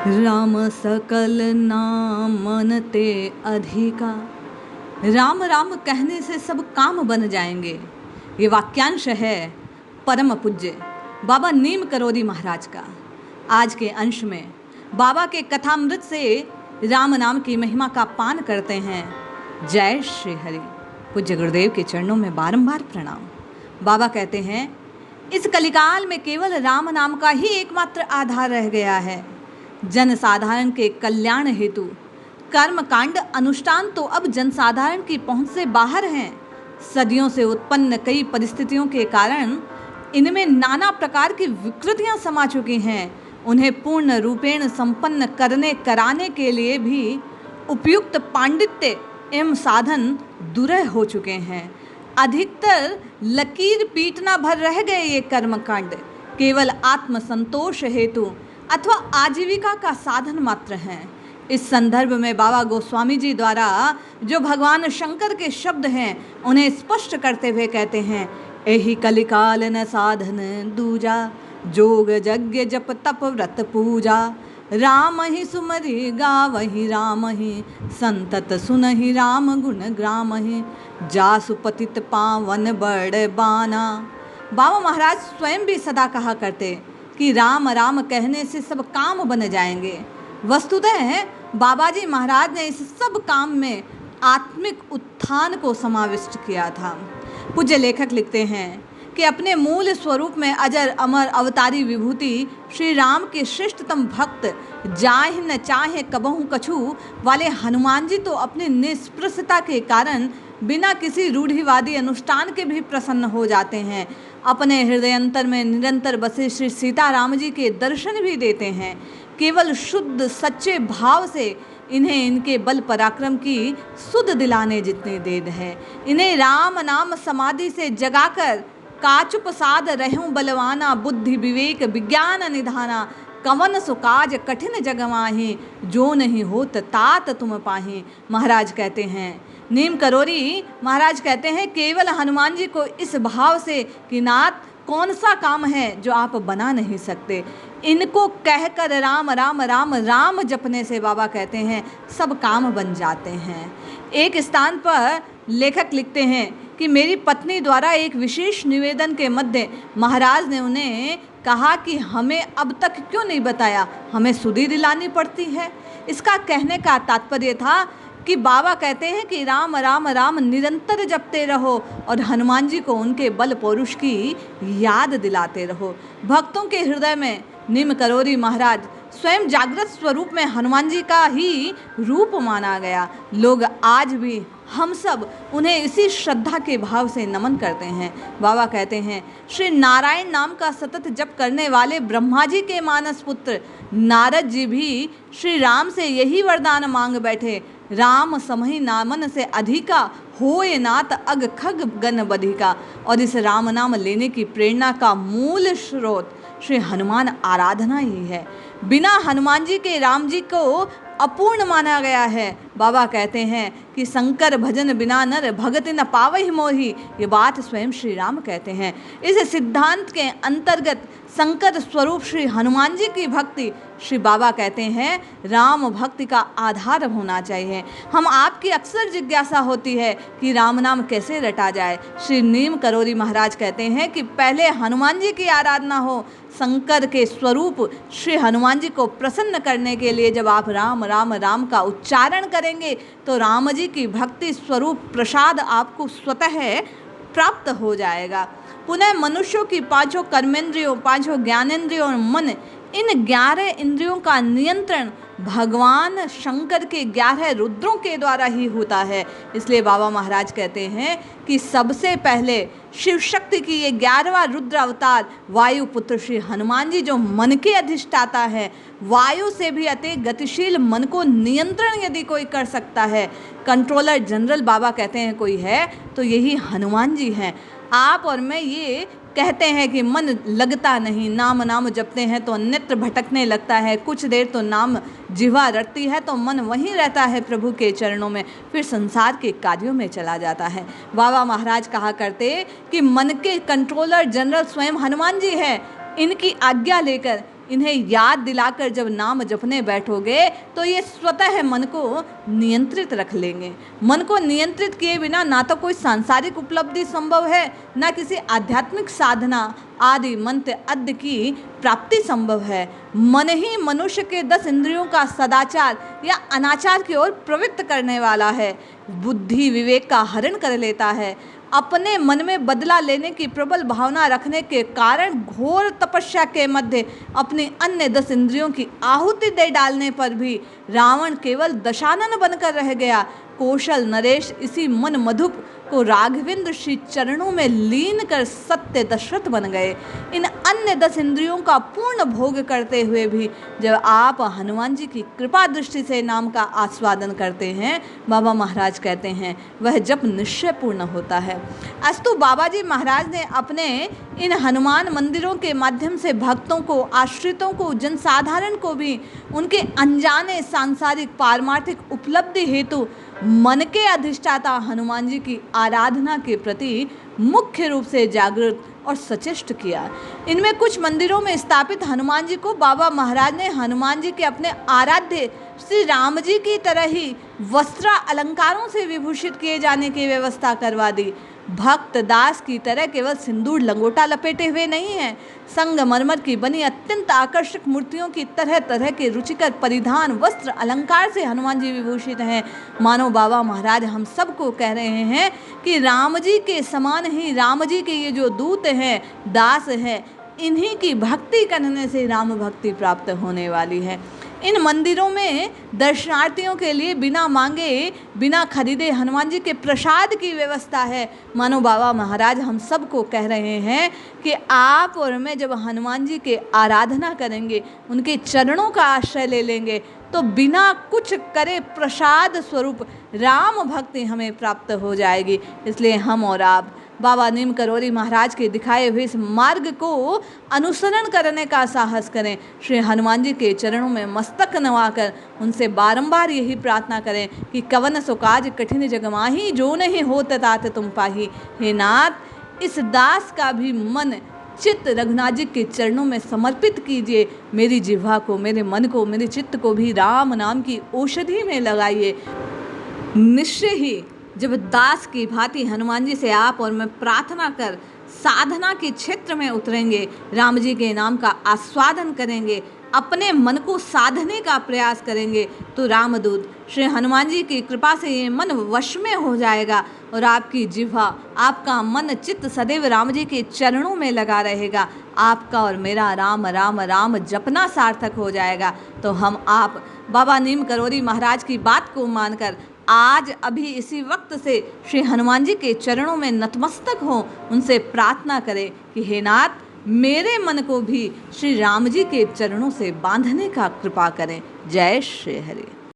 राम सकल नाम मन ते अधिका। राम राम कहने से सब काम बन जाएंगे। ये वाक्यांश है परम पूज्य बाबा नीम करोरी महाराज का। आज के अंश में बाबा के कथामृत से राम नाम की महिमा का पान करते हैं। जय श्री हरि। पूज्य गुरुदेव के चरणों में बारंबार प्रणाम। बाबा कहते हैं, इस कलिकाल में केवल राम नाम का ही एकमात्र आधार रह गया है। जन साधारण के कल्याण हेतु कर्म कांड अनुष्ठान तो अब जनसाधारण की पहुंच से बाहर हैं। सदियों से उत्पन्न कई परिस्थितियों के कारण इनमें नाना प्रकार की विकृतियां समा चुकी हैं। उन्हें पूर्ण रूपेण संपन्न कराने के लिए भी उपयुक्त पांडित्य एवं साधन दूरह हो चुके हैं। अधिकतर लकीर पीटना भर रह गए ये कर्मकांड केवल आत्मसंतोष हेतु अथवा आजीविका का साधन मात्र हैं। इस संदर्भ में बाबा गोस्वामी जी द्वारा जो भगवान शंकर के शब्द हैं उन्हें स्पष्ट करते हुए कहते हैं, एहि कलिकाल न साधन दूजा, जोग यज्ञ जप तप व्रत पूजा। राम ही सुमरि गावहि राम ही, संतत सुनहि राम गुण ग्राम ही। जासु पतित पावन बड़ बाना। बाबा महाराज स्वयं भी सदा कहा करते कि राम राम कहने से सब काम बन जाएंगे। वस्तुतः बाबा जी महाराज ने इस सब काम में आत्मिक उत्थान को समाविष्ट किया था। पूज्य लेखक लिखते हैं कि अपने मूल स्वरूप में अजर अमर अवतारी विभूति श्री राम के श्रेष्ठतम भक्त जाहि न चाहे कबहू कछु वाले हनुमान जी तो अपनी निष्प्रसता के कारण बिना किसी रूढ़िवादी अनुष्ठान के भी प्रसन्न हो जाते हैं। अपने हृदयंतर में निरंतर बसे श्री सीताराम जी के दर्शन भी देते हैं। केवल शुद्ध सच्चे भाव से इन्हें इनके बल पराक्रम की सुध दिलाने जितनी देर है। इन्हें राम नाम समाधि से जगाकर काचुप साध रहूं बलवाना, बुद्धि विवेक विज्ञान निधाना। कवन सुकाज कठिन जग माहि, जो नहीं होत तात तुम पाहि। महाराज कहते हैं, नीम करोरी महाराज कहते हैं, केवल हनुमान जी को इस भाव से कि नाथ कौन सा काम है जो आप बना नहीं सकते। इनको कहकर राम राम राम राम जपने से बाबा कहते हैं सब काम बन जाते हैं। एक स्थान पर लेखक लिखते हैं कि मेरी पत्नी द्वारा एक विशेष निवेदन के मध्य महाराज ने उन्हें कहा कि हमें अब तक क्यों नहीं बताया, हमें सुधि दिलानी पड़ती है। इसका कहने का तात्पर्य था कि बाबा कहते हैं कि राम राम राम निरंतर जपते रहो और हनुमान जी को उनके बल पौरुष की याद दिलाते रहो। भक्तों के हृदय में नीम करोरी महाराज स्वयं जागृत स्वरूप में हनुमान जी का ही रूप माना गया। लोग आज भी हम सब उन्हें इसी श्रद्धा के भाव से नमन करते हैं। बाबा कहते हैं, श्री नारायण नाम का सतत जप करने वाले ब्रह्मा जी के मानस पुत्र नारद जी भी श्री राम से यही वरदान मांग बैठे, राम समहि नामन से अधिका, होए नाथ अग खग गन बधिका। और इस राम नाम लेने की प्रेरणा का मूल स्रोत श्री हनुमान आराधना ही है। बिना हनुमान जी के राम जी को अपूर्ण माना गया है। बाबा कहते हैं कि शंकर भजन बिना नर भगति न पावहि मोहि। ये बात स्वयं श्री राम कहते हैं। इस सिद्धांत के अंतर्गत शंकर स्वरूप श्री हनुमान जी की भक्ति श्री बाबा कहते हैं राम भक्ति का आधार होना चाहिए। हम आपकी अक्सर जिज्ञासा होती है कि राम नाम कैसे रटा जाए। श्री नीम करोरी महाराज कहते हैं कि पहले हनुमान जी की आराधना हो। शंकर के स्वरूप श्री हनुमान जी को प्रसन्न करने के लिए जब आप राम राम राम का उच्चारण करेंगे तो राम जी की भक्ति स्वरूप प्रसाद आपको स्वतः प्राप्त हो जाएगा। पुनः मनुष्यों की पांचों कर्मेंद्रियों, पांचों ज्ञानेंद्रियों और मन, इन 11 इंद्रियों का नियंत्रण भगवान शंकर के 11 रुद्रों के द्वारा ही होता है। इसलिए बाबा महाराज कहते हैं कि सबसे पहले शिव शक्ति की ये 11वां रुद्र अवतार वायु पुत्र श्री हनुमान जी जो मन के अधिष्ठाता है, वायु से भी अति गतिशील मन को नियंत्रण यदि कोई कर सकता है, कंट्रोलर जनरल बाबा कहते हैं कोई है तो यही हनुमान जी हैं। आप और मैं ये कहते हैं कि मन लगता नहीं, नाम नाम जपते हैं तो नेत्र भटकने लगता है, कुछ देर तो नाम जिह्वा रटती है तो मन वहीं रहता है प्रभु के चरणों में, फिर संसार के कार्यों में चला जाता है। बाबा महाराज कहा करते कि मन के कंट्रोलर जनरल स्वयं हनुमान जी है। इनकी आज्ञा लेकर इन्हें याद दिलाकर जब नाम जपने बैठोगे तो ये स्वतः मन को नियंत्रित रख लेंगे। मन को नियंत्रित किए बिना ना तो कोई सांसारिक उपलब्धि संभव है, ना किसी आध्यात्मिक साधना आदि मंत्र आदि की प्राप्ति संभव है। मन ही मनुष्य के 10 इंद्रियों का सदाचार या अनाचार की ओर प्रवृत्त करने वाला है। बुद्धि विवेक का हरण कर लेता है। अपने मन में बदला लेने की प्रबल भावना रखने के कारण घोर तपस्या के मध्य अपनी अन्य 10 इंद्रियों की आहुति दे डालने पर भी रावण केवल दशानन बनकर रह गया। कौशल नरेश इसी मन मधुप को राघवेंद्र श्री चरणों में लीन कर सत्य दशरथ बन गए। इन अन्य 10 इंद्रियों का पूर्ण भोग करते हुए भी जब आप हनुमान जी की कृपा दृष्टि से नाम का आस्वादन करते हैं, बाबा महाराज कहते हैं वह जप निश्चय पूर्ण होता है। अस्तु बाबा जी महाराज ने अपने इन हनुमान मंदिरों के माध्यम से भक्तों को, आश्रितों को, जनसाधारण को भी उनके अनजाने सांसारिक पारमार्थिक उपलब्धि हेतु मन के अधिष्ठाता हनुमान जी की आराधना के प्रति मुख्य रूप से जागृत और सचेष्ट किया। इनमें कुछ मंदिरों में स्थापित हनुमान जी को बाबा महाराज ने हनुमान जी के अपने आराध्य श्री राम जी की तरह ही वस्त्र अलंकारों से विभूषित किए जाने की व्यवस्था करवा दी। भक्त दास की तरह केवल सिंदूर लंगोटा लपेटे हुए नहीं हैं, संगमरमर की बनी अत्यंत आकर्षक मूर्तियों की तरह तरह के रुचिकर परिधान वस्त्र अलंकार से हनुमान जी विभूषित हैं। मानो बाबा महाराज हम सबको कह रहे हैं कि राम जी के समान ही राम जी के ये जो दूत हैं, दास हैं, इन्हीं की भक्ति करने से राम भक्ति प्राप्त होने वाली है। इन मंदिरों में दर्शनार्थियों के लिए बिना मांगे, बिना खरीदे हनुमान जी के प्रसाद की व्यवस्था है। मानो बाबा महाराज हम सबको कह रहे हैं कि आप और मैं जब हनुमान जी के आराधना करेंगे, उनके चरणों का आश्रय ले लेंगे, तो बिना कुछ करे प्रसाद स्वरूप राम भक्ति हमें प्राप्त हो जाएगी। इसलिए हम और आप बाबा नीम करोली महाराज के दिखाए हुए इस मार्ग को अनुसरण करने का साहस करें। श्री हनुमान जी के चरणों में मस्तक नवाकर उनसे बारंबार यही प्रार्थना करें कि कवन सो काज कठिन जग माही, जो नहीं होत तात तुम पाही। हे नाथ, इस दास का भी मन चित्त रघुनाथ जी के चरणों में समर्पित कीजिए। मेरी जिह्वा को, मेरे मन को, मेरे चित्त को भी राम नाम की औषधि में लगाइए। निश्चय ही जब दास की भांति हनुमान जी से आप और मैं प्रार्थना कर साधना के क्षेत्र में उतरेंगे, राम जी के नाम का आस्वादन करेंगे, अपने मन को साधने का प्रयास करेंगे, तो रामदूत श्री हनुमान जी की कृपा से ये मन वश में हो जाएगा और आपकी जिह्वा, आपका मन चित्त सदैव राम जी के चरणों में लगा रहेगा। आपका और मेरा राम राम राम जपना सार्थक हो जाएगा। तो हम आप बाबा नीम करोली महाराज की बात को मानकर आज अभी इसी वक्त से श्री हनुमान जी के चरणों में नतमस्तक हो, उनसे प्रार्थना करें कि हे नाथ, मेरे मन को भी श्री राम जी के चरणों से बांधने का कृपा करें। जय श्री हरि।